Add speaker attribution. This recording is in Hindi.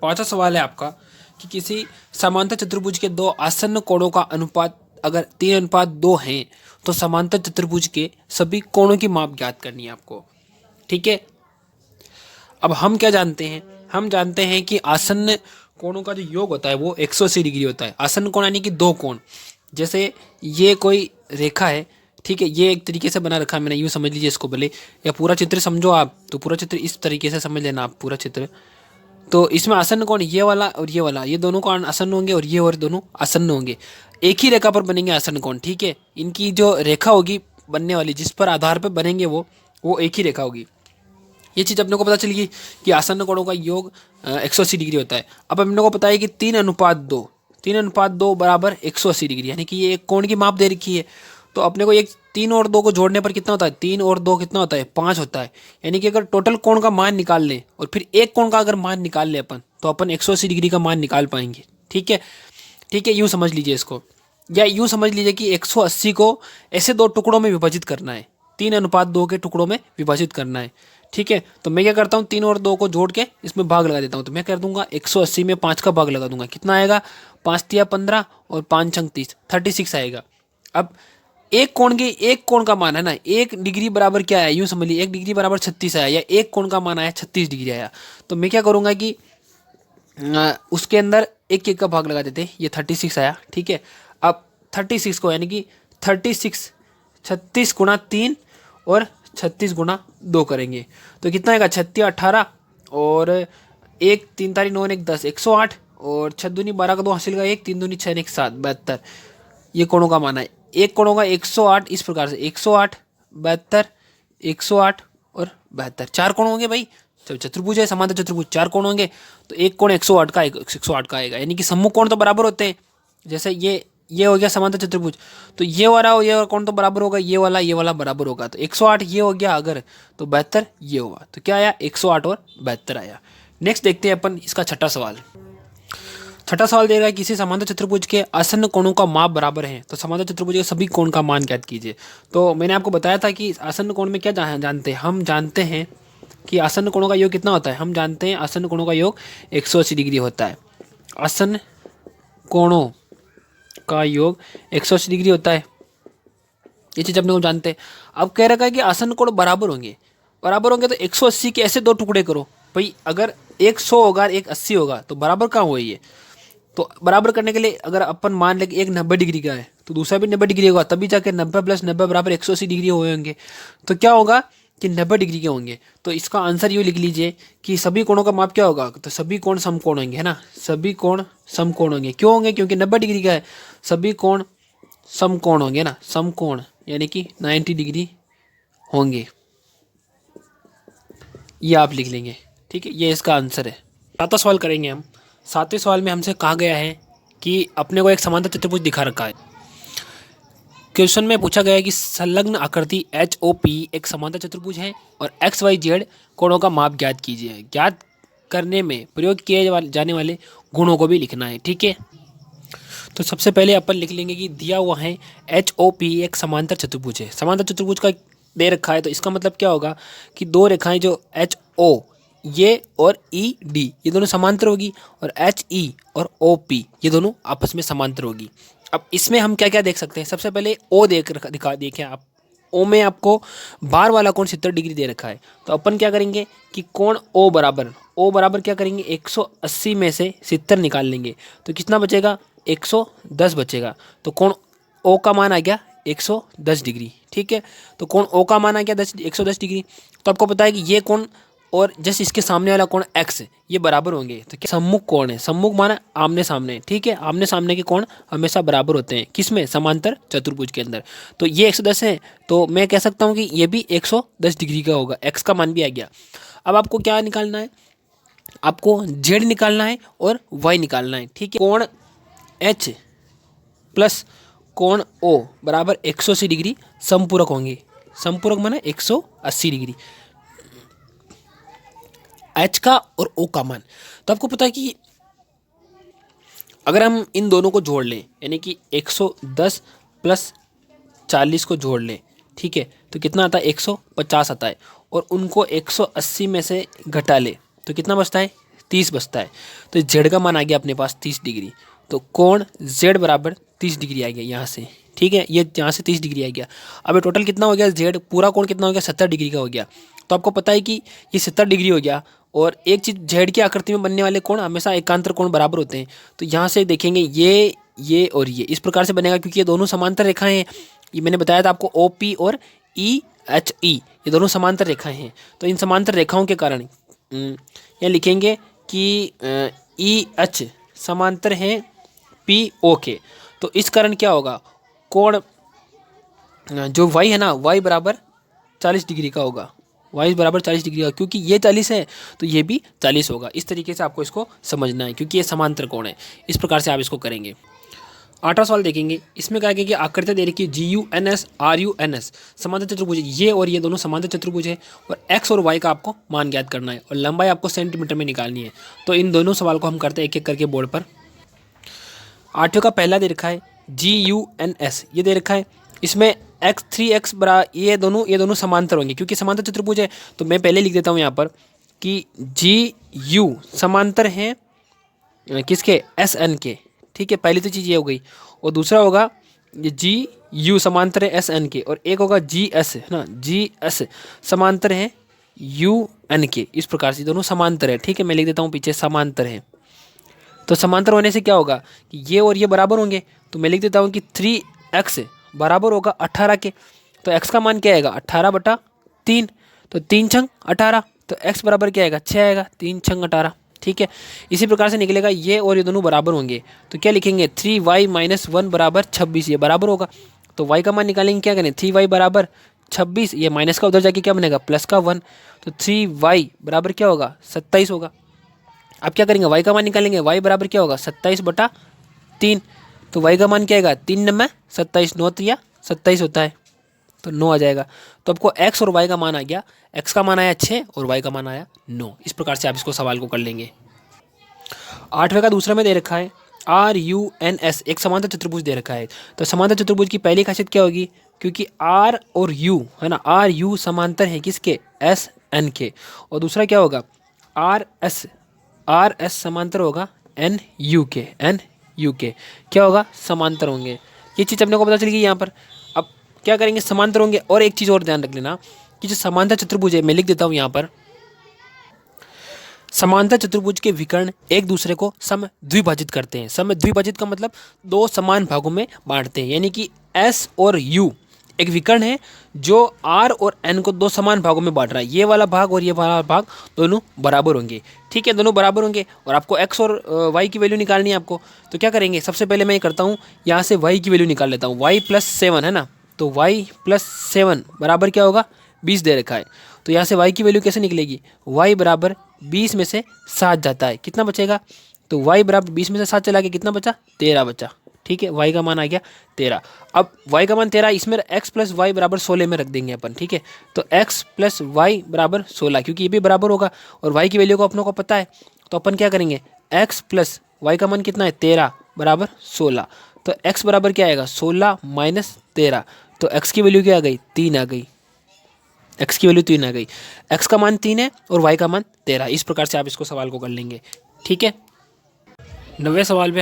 Speaker 1: पांचवा सवाल है आपका कि किसी समांतर चतुर्भुज के दो आसन्न कोणों का अनुपात अगर 3:2 हैं तो समांतर चतुर्भुज के सभी कोणों की माप ज्ञात करनी है आपको। ठीक है, अब हम क्या जानते हैं, हम जानते हैं कि आसन्न कोणों का जो योग होता है वो 180 डिग्री होता है। आसन्न कोण यानी कि दो कोण, जैसे ये कोई रेखा है, ठीक है, ये एक तरीके से बना रखा है मैंने, यूँ समझ लीजिए इसको भले, या पूरा चित्र समझो आप तो पूरा चित्र इस तरीके से समझ लेना आप पूरा चित्र। तो इसमें आसन्न कोण ये वाला और ये वाला, ये दोनों कोण आसन्न होंगे और ये और दोनों आसन्न होंगे, एक ही रेखा पर बनेंगे आसन्न कोण। ठीक है, इनकी जो रेखा होगी बनने वाली, जिस पर आधार पर बनेंगे वो एक ही रेखा होगी। ये चीज़ अपने को पता चली कि आसन्न कोणों का योग 180 डिग्री होता है। अब अपने को पता है कि 3:2, 3:2 बराबर 180 डिग्री, यानी कि ये एक कोण की माप दे रखी है। तो अपने को एक 3 और 2 को जोड़ने पर कितना होता है, 3 और 2 कितना होता है, 5 होता है। यानी कि अगर टोटल कोण का मान निकाल लें और फिर एक कोण का अगर मान निकाल लें अपन, तो अपन 180 डिग्री का मान निकाल पाएंगे। ठीक है, ठीक है, यूँ समझ लीजिए इसको, या यूँ समझ लीजिए कि 180 को ऐसे दो टुकड़ों में विभाजित करना है, 3:2 के टुकड़ों में विभाजित करना है। ठीक है, तो मैं क्या करता हूँ, 3 और 2 को जोड़ के इसमें भाग लगा देता हूँ। तो मैं कर दूंगा 180 में 5 का भाग लगा दूंगा, कितना आएगा, 5 तिया 15 और 5 छंग 30, 36 आएगा। अब एक कोण का मान है ना, 1 डिग्री बराबर क्या है, यूँ समझ लीजिए 1 डिग्री बराबर 36 आया, या एक कोण का मान आया 36 डिग्री आया। तो मैं क्या करूँगा कि उसके अंदर एक एक का भाग लगा देते, ये 36 आया। ठीक है, अब 36 को यानी कि 36 गुणा 3 और 36 गुणा 2 करेंगे तो कितना आएगा, 36 18 और 1 3 तारी 9 1 10, 108 और 6 दूनी 12 का 2 हासिल का 1 3 दूनी 6 1 7, 72। ये कोणों का मान है, एक कोणों का 108 इस प्रकार से 108 72 108 और 72, चार कोण होंगे भाई, जब चतुर्भुज है समांतर चतुर्भुज चार कोण होंगे तो एक कोण 108 का 108 का आएगा। यानी कि सम्मुख कोण तो बराबर होते हैं, जैसे ये हो गया समांतर चतुर्भुज, तो ये वाला और ये कोण तो बराबर होगा, ये वाला बराबर होगा, तो 108 ये हो गया अगर, तो 72 ये हुआ, तो क्या आया 108 और 72 आया। नेक्स्ट देखते हैं अपन इसका छठा सवाल। छठा सवाल दे रहा है किसी समांतर चतुर्भुज के आसन्न कोणों का माप बराबर है तो समांतर चतुर्भुज के सभी कोण का मान ज्ञात कीजिए। तो मैंने आपको बताया था कि आसन्न कोण में क्या जानते हैं, हम जानते हैं कि आसन्न कोणों का योग कितना होता है, हम जानते हैं आसन्न कोणों का योग 180 डिग्री होता है। आसन्न कोणों का योग 180 डिग्री होता है, ये चीज़ अपने को जानते हैं। अब कह रखा है कि आसन्न कोण बराबर होंगे तो 180 के ऐसे दो टुकड़े करो भाई, अगर एक 100 होगा एक 80 होगा तो बराबर कहाँ हुआ ये, तो बराबर करने के लिए अगर अपन मान लें कि एक 90 डिग्री का है तो दूसरा भी 90 डिग्री होगा, तभी जाके 90 + 90 बराबर 180 डिग्री हुए होंगे। तो क्या होगा कि 90 डिग्री के होंगे, तो इसका आंसर यूँ लिख लीजिए कि सभी कोणों का माप क्या होगा, तो सभी कोण समकोण होंगे, है ना, सभी कोण समकोण होंगे। क्यों होंगे, क्योंकि 90 डिग्री का है, सभी कोण समकोण होंगे ना, समकोण यानी कि 90 डिग्री होंगे, ये आप लिख लेंगे। ठीक है, ये इसका आंसर है। सातवां सवाल करेंगे हम। सातवें सवाल में हमसे कहा गया है कि अपने को एक समांतर चतुर्भुज दिखा रखा है। क्वेश्चन में पूछा गया है कि संलग्न आकृति HOP एक समांतर चतुर्भुज है और XYZ कोणों का माप ज्ञात कीजिए। ज्ञात करने में प्रयोग किए जाने वाले गुणों को भी लिखना है। ठीक है, तो सबसे पहले अपन लिख लेंगे कि दिया हुआ है HOP एक समांतर चतुर्भुज है। समांतर चतुर्भुज का दे रखा है तो इसका मतलब क्या होगा कि दो रेखाएं जो HO ये और ED ये दोनों समांतर होगी और HE और OP ये दोनों आपस में समांतर होगी। अब इसमें हम क्या क्या देख सकते हैं, सबसे पहले O देखें आप, O में आपको बार वाला कोण 70 डिग्री दे रखा है। तो अपन क्या करेंगे कि कोण O बराबर क्या करेंगे, 180 में से 70 निकाल लेंगे तो कितना बचेगा, 110 बचेगा। तो कोण O का मान आ गया 110 डिग्री। ठीक है, तो कोण O का मान आ गया 110 डिग्री। तो आपको पता है कि ये कोण और जस्ट इसके सामने वाला कोण X ये बराबर होंगे, तो क्या सम्मुख कोण है, सम्मुख माना आमने सामने। ठीक है, आमने सामने के कोण हमेशा बराबर होते हैं, किसमें, समांतर चतुर्भुज के अंदर। तो ये 110 है तो मैं कह सकता हूँ कि ये भी 110 डिग्री का होगा, X का मान भी आ गया। अब आपको क्या निकालना है, आपको Z निकालना है और Y निकालना है। ठीक है, कोण H प्लस कोण O बराबर 180 डिग्री समपूरक होंगे। समपूरक माना 180 डिग्री, H का और O का मान। तो आपको पता है कि अगर हम इन दोनों को जोड़ लें यानी कि 110 + 40 को जोड़ लें, ठीक है, तो कितना आता है, 150 आता है, और उनको 180 में से घटा ले तो कितना बचता है, 30 बचता है। तो जेड का मान आ गया अपने पास 30 डिग्री। तो कोण जेड बराबर 30 डिग्री आ गया यहाँ से, ठीक है, ये यहाँ से 30 डिग्री आ गया। अब ये टोटल कितना हो गया, जेड पूरा कोण कितना हो गया, 70 डिग्री का हो गया। तो आपको पता है कि ये 70 डिग्री हो गया। और एक चीज़, जेड की आकृति में बनने वाले कोण हमेशा एकांतर कोण बराबर होते हैं। तो यहाँ से देखेंगे ये और ये इस प्रकार से बनेगा, क्योंकि ये दोनों समांतर रेखाएं हैं। ये मैंने बताया था आपको, OP और EHE ये दोनों समांतर रेखाएं हैं। तो इन समांतर रेखाओं के कारण यहाँ लिखेंगे कि EH समांतर है PO के। तो इस कारण क्या होगा, कोण जो y है ना, y बराबर 40 डिग्री का होगा। y बराबर 40 डिग्री का, क्योंकि ये 40 है तो ये भी 40 होगा। इस तरीके से आपको इसको समझना है, क्योंकि ये समांतर कोण है। इस प्रकार से आप इसको करेंगे। 8वां सवाल देखेंगे। इसमें क्या है कि आकृति दे रखी है GUNS RUNS समांतर चतुर्भुज, ये और ये दोनों समांतर चतुर्भुज है। और x और y का आपको मान ज्ञात करना है और लंबाई आपको सेंटीमीटर में निकालनी है। तो इन दोनों सवाल को हम करते हैं एक एक करके बोर्ड पर। 8वें का पहला दे रखा है GUNS, ये दे रखा है। इसमें x 3x बरा ये दोनों समांतर होंगे, क्योंकि समांतर चतुर्भुज है। तो मैं पहले लिख देता हूँ यहाँ पर कि GU समांतर है किसके, SN के, ठीक है। पहली तो चीज़ ये हो गई। और दूसरा होगा ये GU समांतर है SN के, और एक होगा GS है ना, GS समांतर है UN के। इस प्रकार से दोनों समांतर है, ठीक है। मैं लिख देता हूँ पीछे समांतर है। तो समांतर होने से क्या होगा कि ये और ये बराबर होंगे। तो मैं लिख देता हूँ कि 3x बराबर होगा 18 के। तो x का मान क्या आएगा, 18/3। तो 3 छंग 18, तो x बराबर क्या आएगा, 6 आएगा। 3 छंग 18, ठीक है। इसी प्रकार से निकलेगा ये और ये दोनों बराबर होंगे। तो क्या लिखेंगे, 3y - 1 बराबर 26, ये बराबर होगा। तो y का मान निकालेंगे, क्या करें, 3y बराबर 26, ये माइनस का उधर जाके क्या बनेगा, प्लस का 1। तो 3y बराबर क्या होगा, 27 होगा। अब क्या करेंगे, y का मान निकालेंगे, y बराबर क्या होगा, 27/3। तो y का मान क्या आएगा, 3 में 27, 9 या 27 होता है, तो 9 आ जाएगा। तो आपको x और y का मान आ गया, x का मान आया 6 और y का मान आया 9। इस प्रकार से आप इसको सवाल को कर लेंगे। 8वें का दूसरा में दे रखा है RUNS, एक समांतर चतुर्भुज दे रखा है। तो समांतर चतुर्भुज की पहली खासियत क्या होगी, क्योंकि R और U है ना, RU समांतर है किसके, SN के। और दूसरा क्या होगा, RS समांतर होगा NU के, क्या होगा, समांतर होंगे। ये चीज़ अपने को पता चल गई यहाँ पर। अब क्या करेंगे, समांतर होंगे। और एक चीज़ और ध्यान रख लेना कि जो समांतर चतुर्भुज है, मैं लिख देता हूँ यहाँ पर, समांतर चतुर्भुज के विकर्ण एक दूसरे को समद्विभाजित करते हैं। समद्विभाजित का मतलब दो समान भागों में बांटते हैं, यानी कि S और U एक विकर्ण है जो R और N को दो समान भागों में बांट रहा है। ये वाला भाग और ये वाला भाग दोनों बराबर होंगे, ठीक है, दोनों बराबर होंगे। और आपको x और y की वैल्यू निकालनी है आपको। तो क्या करेंगे, सबसे पहले मैं ये करता हूँ, यहाँ से y की वैल्यू निकाल लेता हूँ। y + 7 है ना, तो y + 7 बराबर क्या होगा, 20 दे रखा है। तो यहाँ से y की वैल्यू कैसे निकलेगी, y बराबर 20 में से 7 जाता है, कितना बचेगा, तो y बराबर 20 में से 7 चला के कितना बचा, 13 बचा, ठीक है। y का मान आ गया 13। अब y का मान 13, इसमें x + y बराबर 16 में रख देंगे अपन, ठीक है। तो x + y बराबर 16, क्योंकि ये भी बराबर होगा और y की वैल्यू को अपनों को पता है। तो अपन क्या करेंगे, x + y का मान कितना है, 13 बराबर 16। तो x बराबर क्या आएगा, 16 - 13। तो x की वैल्यू क्या आ गई, 3 आ गई। x की वैल्यू 3 आ गई। x का मान 3 है और y का मान 13। इस प्रकार से आप इसको सवाल को कर लेंगे, ठीक है। 9वें सवाल में